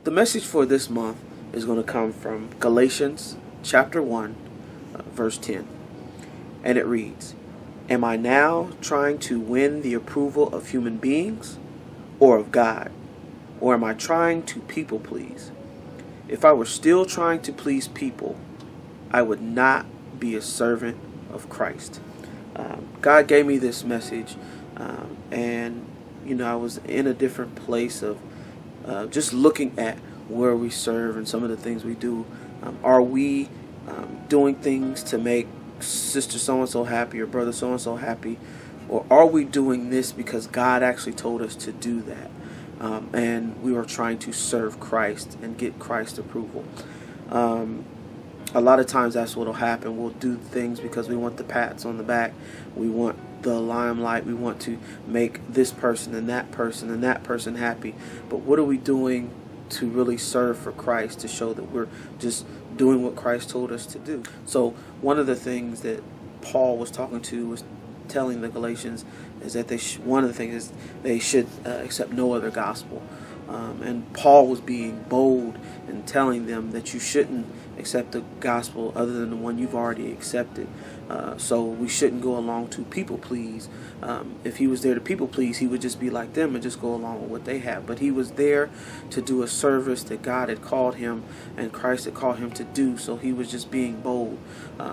the message for this month is going to come from Galatians chapter 1, verse 10. And it reads, "Am I now trying to win the approval of human beings or of God? Or am I trying to people please? If I were still trying to please people, I would not be a servant of Christ." God gave me this message, and I was in a different place of just looking at where we serve and some of the things we do. Are we doing things to make sister so-and-so happy or brother so-and-so happy? Or are we doing this because God actually told us to do that? And we are trying to serve Christ and get Christ's approval. A lot of times that's what will happen. We'll do things because we want the pats on the back. We want the limelight. We want to make this person and that person happy. But what are we doing to really serve for Christ, to show that we're just doing what Christ told us to do? So one of the things that Paul was telling the Galatians is that one of the things is they should accept no other gospel. And Paul was being bold and telling them that you shouldn't accept the gospel other than the one you've already accepted. So we shouldn't go along to people please. If he was there to people please, he would just be like them and just go along with what they have. But he was there to do a service that God had called him and Christ had called him to do. So he was just being bold.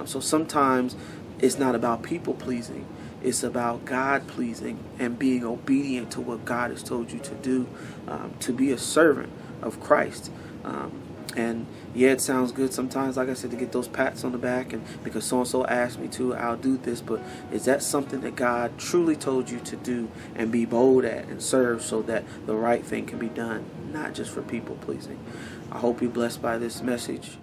So sometimes it's not about people pleasing. It's about God pleasing and being obedient to what God has told you to do, to be a servant of Christ. And yeah, it sounds good sometimes, like I said, to get those pats on the back and because so-and-so asked me to, I'll do this. But is that something that God truly told you to do and be bold at and serve so that the right thing can be done, not just for people pleasing? I hope you're blessed by this message.